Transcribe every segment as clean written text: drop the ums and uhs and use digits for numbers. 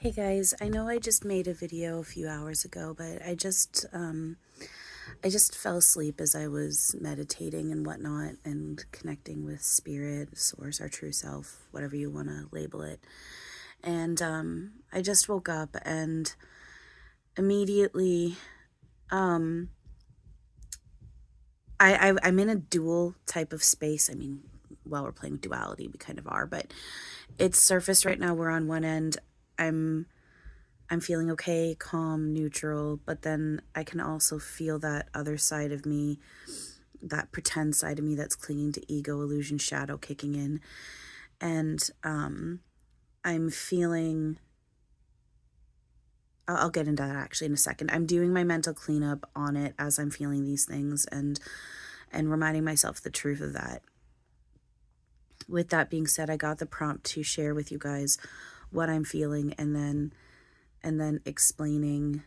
Hey guys, I know I just made a video a few hours ago, but I just fell asleep as I was meditating and whatnot and connecting with spirit, source, our true self, whatever you want to label it. And I just woke up and immediately I'm in a dual type of space. I mean, while we're playing duality, we kind of are, but it's surfaced right now. We're on one end. I'm I'm feeling okay, calm, neutral, but then I can also feel that other side of me, that pretend side of me that's clinging to ego, illusion, shadow kicking in. And I'm feeling, I'll get into that actually in a second. I'm doing my mental cleanup on it as I'm feeling these things and reminding myself the truth of that. With that being said, I got the prompt to share with you guys what I'm feeling and then explaining,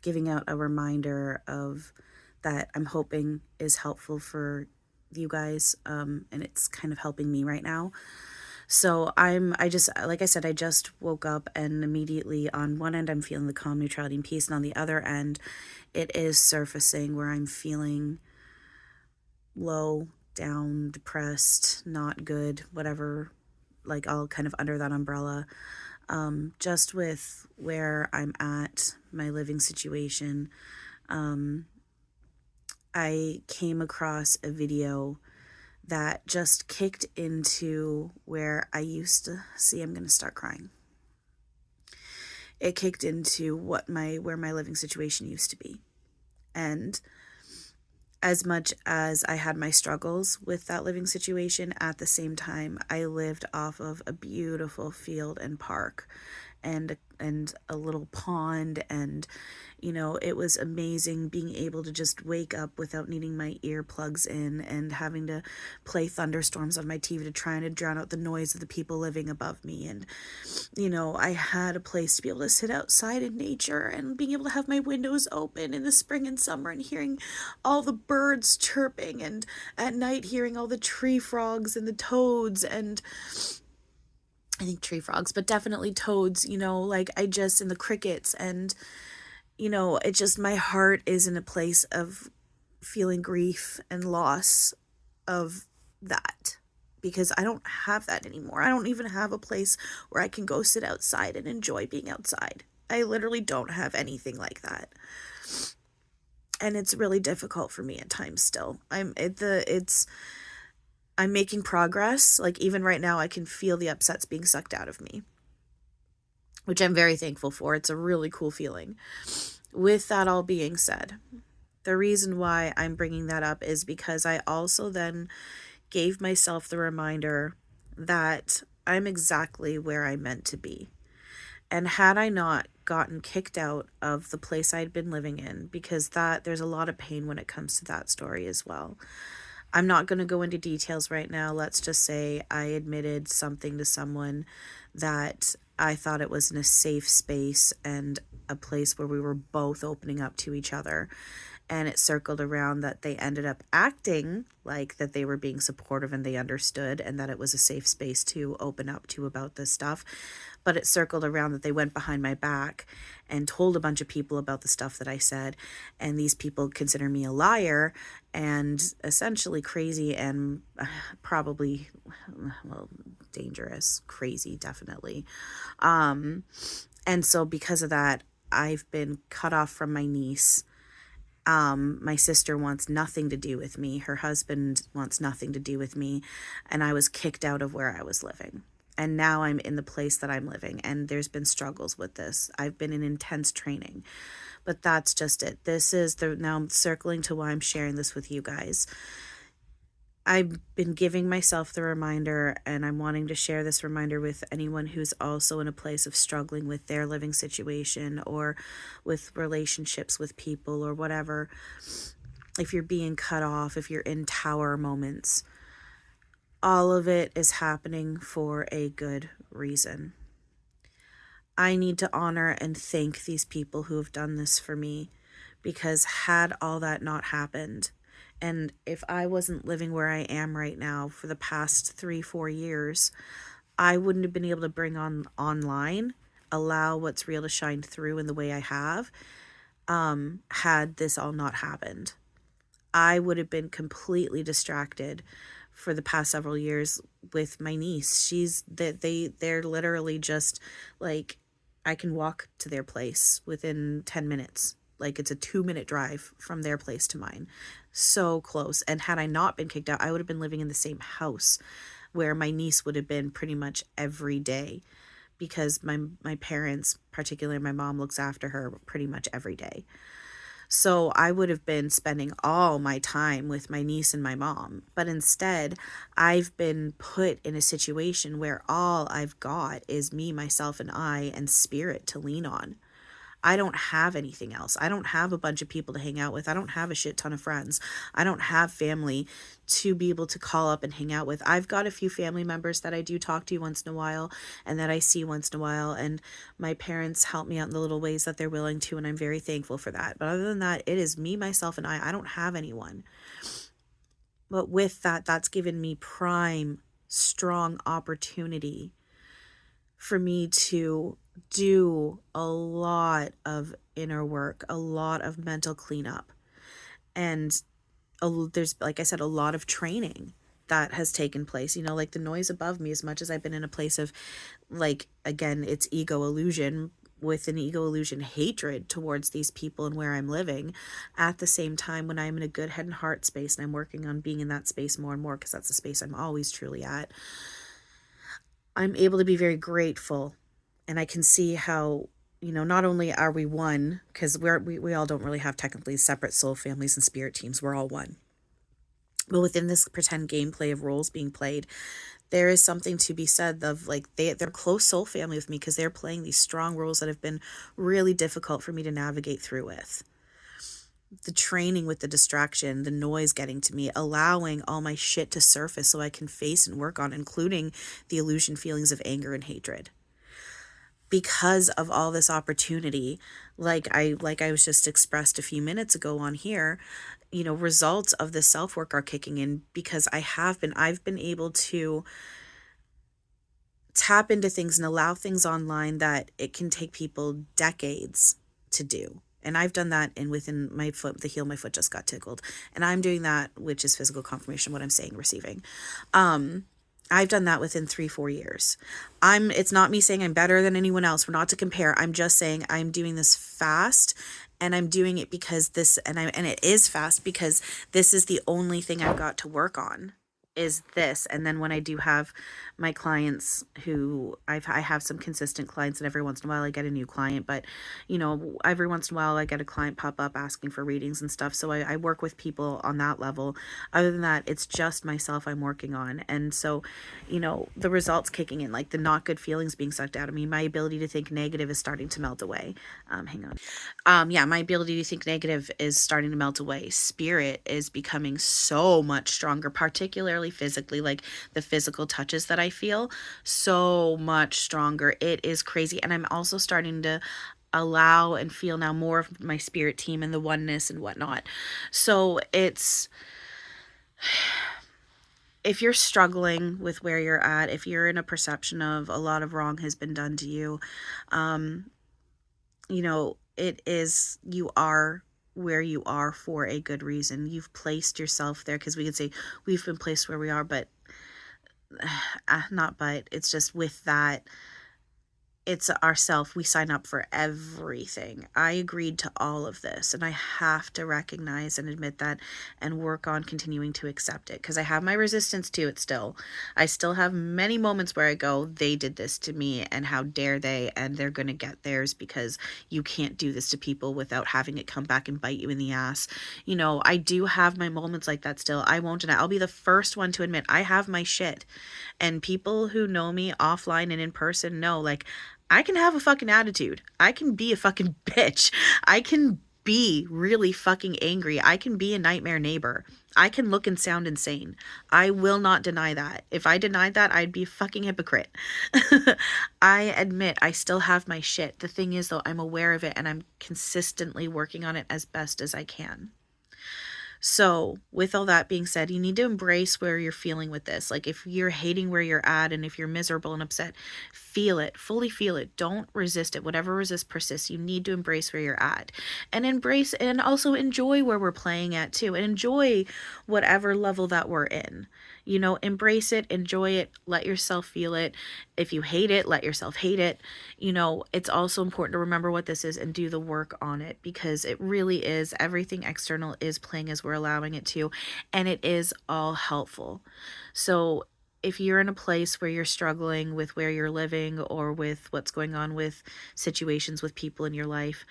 giving out a reminder of that I'm hoping is helpful for you guys, and it's kind of helping me right now. So I just, like I said, I just woke up and immediately on one end I'm feeling the calm, neutrality, and peace, and on the other end it is surfacing where I'm feeling low, down, depressed, not good, whatever, like all kind of under that umbrella. Just with where I'm at, my living situation, I came across a video that just kicked into where I used to see. I'm going to start crying. It kicked into where my living situation used to be. And as much as I had my struggles with that living situation, at the same time, I lived off of a beautiful field and park and a little pond, and it was amazing being able to just wake up without needing my earplugs in and having to play thunderstorms on my TV to try and drown out the noise of the people living above me. And I had a place to be able to sit outside in nature and being able to have my windows open in the spring and summer and hearing all the birds chirping, and at night hearing all the tree frogs and the toads, and I think tree frogs, but definitely toads, like and the crickets. And, it just, my heart is in a place of feeling grief and loss of that, because I don't have that anymore. I don't even have a place where I can go sit outside and enjoy being outside. I literally don't have anything like that. And it's really difficult for me at times still. I'm making progress. Like even right now I can feel the upsets being sucked out of me, which I'm very thankful for. It's a really cool feeling. With that all being said, the reason why I'm bringing that up is because I also then gave myself the reminder that I'm exactly where I meant to be. And had I not gotten kicked out of the place I'd been living in, because there's a lot of pain when it comes to that story as well. I'm not going to go into details right now. Let's just say I admitted something to someone that I thought it was in a safe space and a place where we were both opening up to each other. And it circled around that they ended up acting like that they were being supportive and they understood and that it was a safe space to open up to about this stuff. But it circled around that they went behind my back and told a bunch of people about the stuff that I said. And these people consider me a liar and essentially crazy and probably, well, dangerous, crazy, definitely. And so because of that, I've been cut off from my niece. My sister wants nothing to do with me. Her husband wants nothing to do with me. And I was kicked out of where I was living. And now I'm in the place that I'm living. And there's been struggles with this. I've been in intense training. But that's just it. Now I'm circling to why I'm sharing this with you guys. I've been giving myself the reminder, and I'm wanting to share this reminder with anyone who's also in a place of struggling with their living situation or with relationships with people or whatever. If you're being cut off, if you're in tower moments, all of it is happening for a good reason. I need to honor and thank these people who have done this for me, because had all that not happened, and if I wasn't living where I am right now for the past 3-4 years, I wouldn't have been able to bring on online, allow what's real to shine through in the way I have, had this all not happened. I would have been completely distracted for the past several years with my niece. They're literally just like, I can walk to their place within 10 minutes. Like, it's a 2-minute drive from their place to mine. So close. And had I not been kicked out, I would have been living in the same house where my niece would have been pretty much every day, because my parents, particularly my mom, looks after her pretty much every day. So I would have been spending all my time with my niece and my mom. But instead, I've been put in a situation where all I've got is me, myself, and I, and spirit to lean on. I don't have anything else. I don't have a bunch of people to hang out with. I don't have a shit ton of friends. I don't have family to be able to call up and hang out with. I've got a few family members that I do talk to once in a while and that I see once in a while. And my parents help me out in the little ways that they're willing to. And I'm very thankful for that. But other than that, it is me, myself, and I. I don't have anyone. But with that, that's given me prime, strong opportunity for me to do a lot of inner work, a lot of mental cleanup. And there's, like I said, a lot of training that has taken place. Like the noise above me, as much as I've been in a place of, like, again, it's ego illusion, with an ego illusion hatred towards these people and where I'm living. At the same time, when I'm in a good head and heart space, and I'm working on being in that space more and more, because that's the space I'm always truly at, I'm able to be very grateful. And I can see how, not only are we one, because we all don't really have technically separate soul families and spirit teams. We're all one. But within this pretend gameplay of roles being played, there is something to be said of, like, they're close soul family with me, because they're playing these strong roles that have been really difficult for me to navigate through with. The training with the distraction, the noise getting to me, allowing all my shit to surface so I can face and work on, including the illusion feelings of anger and hatred. Because of all this opportunity, like I was just expressed a few minutes ago on here, results of this self-work are kicking in, because I've been able to tap into things and allow things online that it can take people decades to do. And I've done that within my foot, the heel of my foot just got tickled. And I'm doing that, which is physical confirmation, what I'm saying, receiving. I've done that within 3-4 years. It's not me saying I'm better than anyone else. We're not to compare. I'm just saying I'm doing this fast, and I'm doing it because and it is fast, because this is the only thing I've got to work on, is this. And then when I do have my clients, who I have some consistent clients, and every once in a while I get a new client, but every once in a while I get a client pop up asking for readings and stuff. So I work with people on that level. Other than that, it's just myself I'm working on. And so, the results kicking in, like the not good feelings being sucked out of me, my ability to think negative is starting to melt away. Hang on. My ability to think negative is starting to melt away. Spirit is becoming so much stronger, particularly physically, like the physical touches that I feel, so much stronger. It is crazy. And I'm also starting to allow and feel now more of my spirit team and the oneness and whatnot. So it's, if you're struggling with where you're at, if you're in a perception of a lot of wrong has been done to you, it is, you are where you are for a good reason. You've placed yourself there, because we could say we've been placed where we are, but it's just with that, it's ourself. We sign up for everything. I agreed to all of this, and I have to recognize and admit that, and work on continuing to accept it, because I have my resistance to it still. I still have many moments where I go, they did this to me, and how dare they, and they're going to get theirs, because you can't do this to people without having it come back and bite you in the ass. I do have my moments like that still. I won't deny. I'll be the first one to admit I have my shit. And people who know me offline and in person know, like, I can have a fucking attitude. I can be a fucking bitch. I can be really fucking angry. I can be a nightmare neighbor. I can look and sound insane. I will not deny that. If I denied that, I'd be a fucking hypocrite. I admit I still have my shit. The thing is, though, I'm aware of it, and I'm consistently working on it as best as I can. So, with all that being said, you need to embrace where you're feeling with this. Like, if you're hating where you're at and if you're miserable and upset, feel it, fully feel it. Don't resist it. Whatever resists persists. You need to embrace where you're at and embrace and also enjoy where we're playing at too, and enjoy whatever level that we're in. You know, embrace it, enjoy it, let yourself feel it. If you hate it, let yourself hate it. You know, it's also important to remember what this is and do the work on it, because it really is, everything external is playing as we're allowing it to, and it is all helpful. So if you're in a place where you're struggling with where you're living or with what's going on with situations with people in your life,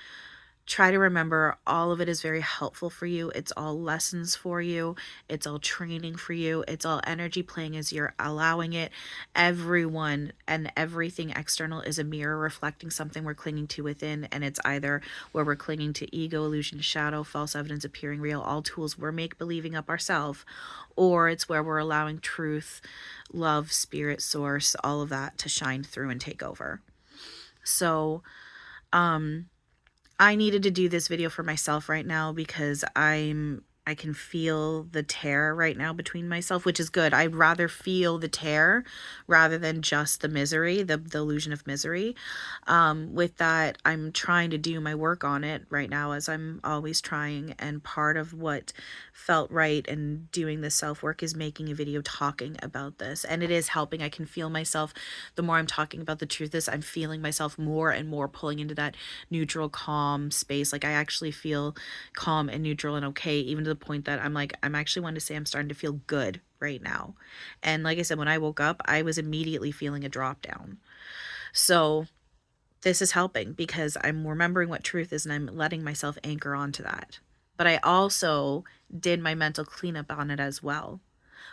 try to remember all of it is very helpful for you. It's all lessons for you. It's all training for you. It's all energy playing as you're allowing it. Everyone and everything external is a mirror reflecting something we're clinging to within. And it's either where we're clinging to ego, illusion, shadow, false evidence appearing real, all tools we're make-believing up ourselves, or it's where we're allowing truth, love, spirit, source, all of that to shine through and take over. So, I needed to do this video for myself right now because I can feel the tear right now between myself, which is good. I'd rather feel the tear rather than just the misery, the illusion of misery. With that, I'm trying to do my work on it right now, as I'm always trying. And part of what felt right and doing the self-work is making a video talking about this. And it is helping. I can feel myself, the more I'm talking about the truth is, I'm feeling myself more and more pulling into that neutral, calm space. Like, I actually feel calm and neutral and okay, even to the point that I'm actually wanting to say I'm starting to feel good right now. And like I said, when I woke up, I was immediately feeling a drop down. So this is helping because I'm remembering what truth is and I'm letting myself anchor onto that. But I also did my mental cleanup on it as well.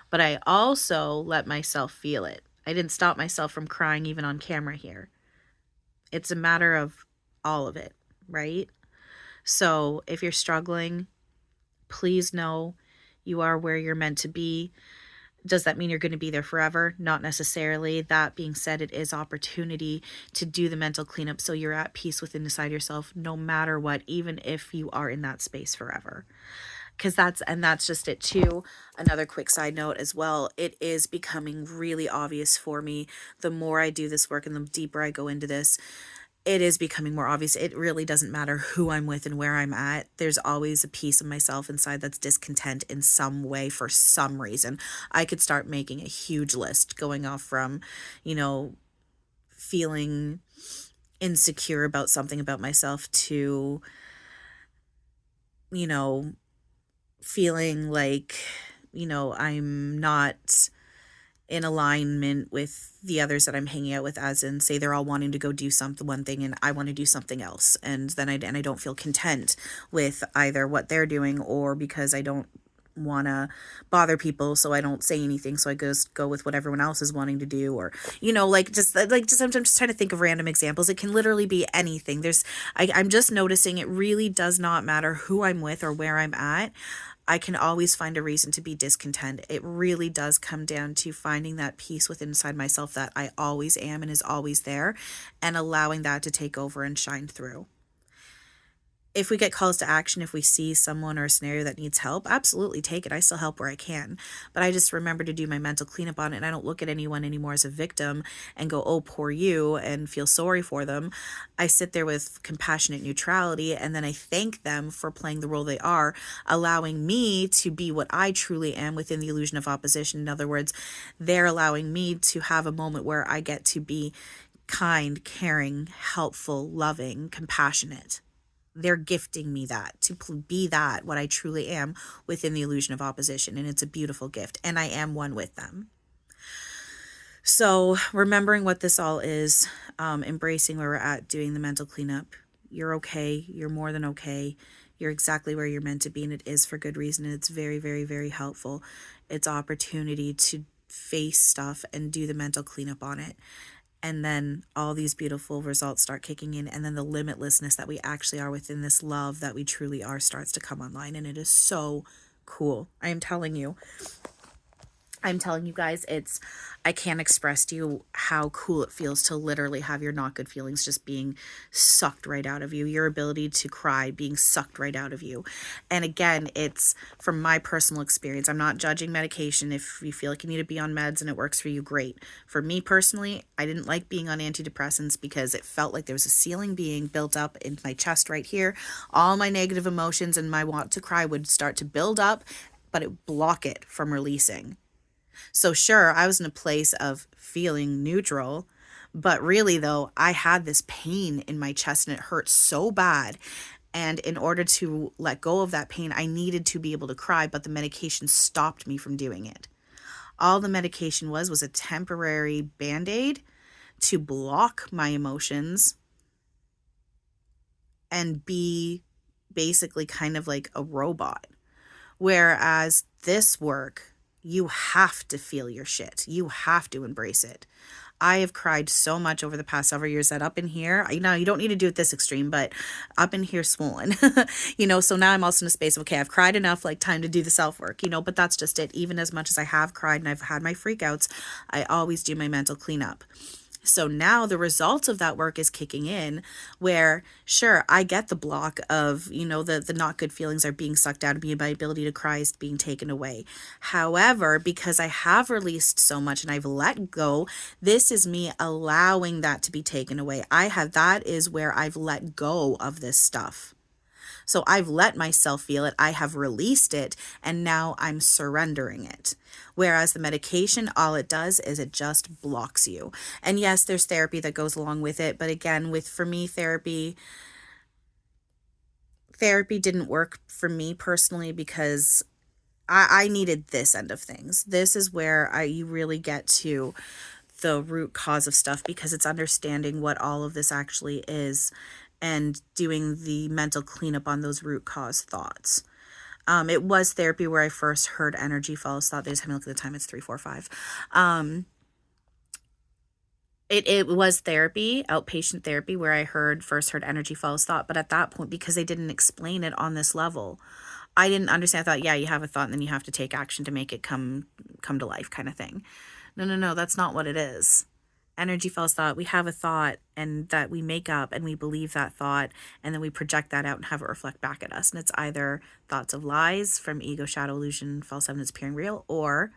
But I also let myself feel it. I didn't stop myself from crying even on camera here. It's a matter of all of it, right? So if you're struggling, please know you are where you're meant to be. Does that mean you're going to be there forever? Not necessarily. That being said, it is opportunity to do the mental cleanup so you're at peace within inside yourself, no matter what, even if you are in that space forever. Because that's just it too. Another quick side note as well, it is becoming really obvious for me the more I do this work and the deeper I go into this. It is becoming more obvious. It really doesn't matter who I'm with and where I'm at. There's always a piece of myself inside that's discontent in some way for some reason. I could start making a huge list going off from, you know, feeling insecure about something about myself to, you know, feeling like, you know, I'm not in alignment with the others that I'm hanging out with, as in, say they're all wanting to go do something, one thing, and I want to do something else, and then I don't feel content with either what they're doing, or because I don't want to bother people, so I don't say anything, so I just go with what everyone else is wanting to do, or, you know, just I'm just trying to think of random examples. It can literally be anything. I'm just noticing it really does not matter who I'm with or where I'm at. I can always find a reason to be discontent. It really does come down to finding that peace within inside myself that I always am and is always there, and allowing that to take over and shine through. If we get calls to action, if we see someone or a scenario that needs help, absolutely take it. I still help where I can. But I just remember to do my mental cleanup on it, and I don't look at anyone anymore as a victim and go, oh, poor you, and feel sorry for them. I sit there with compassionate neutrality, and then I thank them for playing the role they are, allowing me to be what I truly am within the illusion of opposition. In other words, they're allowing me to have a moment where I get to be kind, caring, helpful, loving, compassionate. They're gifting me that, to be that, what I truly am within the illusion of opposition. And it's a beautiful gift. And I am one with them. So remembering what this all is, embracing where we're at, doing the mental cleanup. You're okay. You're more than okay. You're exactly where you're meant to be. And it is for good reason. And it's very, very, very helpful. It's opportunity to face stuff and do the mental cleanup on it. And then all these beautiful results start kicking in. And then the limitlessness that we actually are within this love that we truly are starts to come online. And it is so cool. I am telling you, I'm telling you guys, I can't express to you how cool it feels to literally have your not good feelings just being sucked right out of you, your ability to cry being sucked right out of you. And again, it's from my personal experience. I'm not judging medication. If you feel like you need to be on meds and it works for you, great. For me personally, I didn't like being on antidepressants because it felt like there was a ceiling being built up in my chest right here. All my negative emotions and my want to cry would start to build up, but it would block it from releasing. So sure, I was in a place of feeling neutral, but really though, I had this pain in my chest and it hurt so bad. And in order to let go of that pain, I needed to be able to cry, but the medication stopped me from doing it. All the medication was a temporary band-aid to block my emotions and be basically kind of like a robot. Whereas this work, you have to feel your shit. You have to embrace it. I have cried so much over the past several years that up in here, you don't need to do it this extreme, but up in here swollen, so now I'm also in a space of, okay, I've cried enough, like time to do the self work, but that's just it. Even as much as I have cried and I've had my freakouts, I always do my mental cleanup. So now the results of that work is kicking in where, sure, I get the block of, the not good feelings are being sucked out of me. My ability to cry is being taken away. However, because I have released so much and I've let go, this is me allowing that to be taken away. That is where I've let go of this stuff. So I've let myself feel it, I have released it, and now I'm surrendering it. Whereas the medication, all it does is it just blocks you. And yes, there's therapy that goes along with it. But again, for me, therapy didn't work for me personally because I needed this end of things. This is where you really get to the root cause of stuff, because it's understanding what all of this actually is and doing the mental cleanup on those root cause thoughts. It was therapy where I first heard energy false thought. They just had me look at the time. It's 3:45. It was therapy, outpatient therapy, where I first heard energy false thought. But at that point, because they didn't explain it on this level, I didn't understand. I thought, yeah, you have a thought and then you have to take action to make it come to life kind of thing. No, that's not what it is. Energy false thought, we have a thought and that we make up and we believe that thought and then we project that out and have it reflect back at us. And it's either thoughts of lies from ego, shadow, illusion, false evidence appearing real, or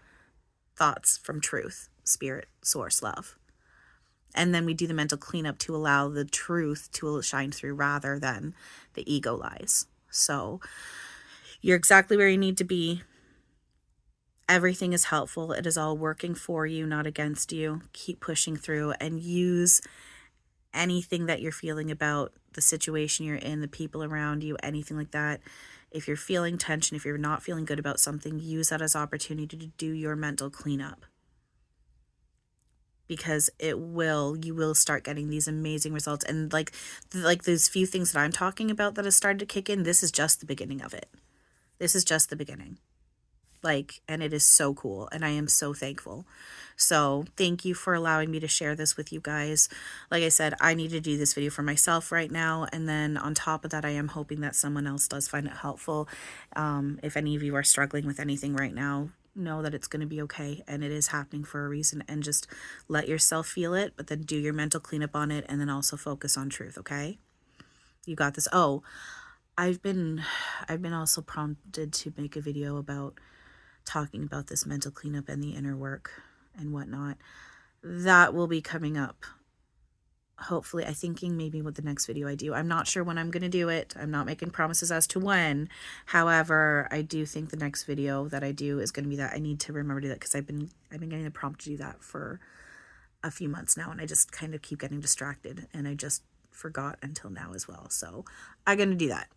thoughts from truth, spirit, source, love. And then we do the mental cleanup to allow the truth to shine through rather than the ego lies. So you're exactly where you need to be. Everything is helpful. It is all working for you, not against you. Keep pushing through and use anything that you're feeling about the situation you're in, the people around you, anything like that. If you're feeling tension, if you're not feeling good about something, use that as opportunity to do your mental cleanup. Because you will start getting these amazing results. And like those few things that I'm talking about that have started to kick in, this is just the beginning of it. This is just the beginning. And it is so cool and I am so thankful. So thank you for allowing me to share this with you guys. Like I said, I need to do this video for myself right now. And then on top of that, I am hoping that someone else does find it helpful. If any of you are struggling with anything right now, know that it's going to be okay and it is happening for a reason, and just let yourself feel it, but then do your mental cleanup on it and then also focus on truth. Okay. You got this. Oh, I've been also prompted to make a video about talking about this mental cleanup and the inner work and whatnot. That will be coming up. Hopefully, I'm thinking maybe with the next video I do. I'm not sure when I'm going to do it. I'm not making promises as to when. However, I do think the next video that I do is going to be that. I need to remember to do that because I've been getting the prompt to do that for a few months now, and I just kind of keep getting distracted, and I just forgot until now as well. So I'm going to do that.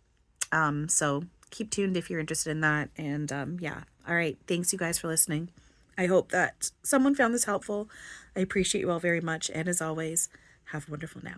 So keep tuned if you're interested in that. And yeah. All right. Thanks you guys for listening. I hope that someone found this helpful. I appreciate you all very much. And as always, have a wonderful now.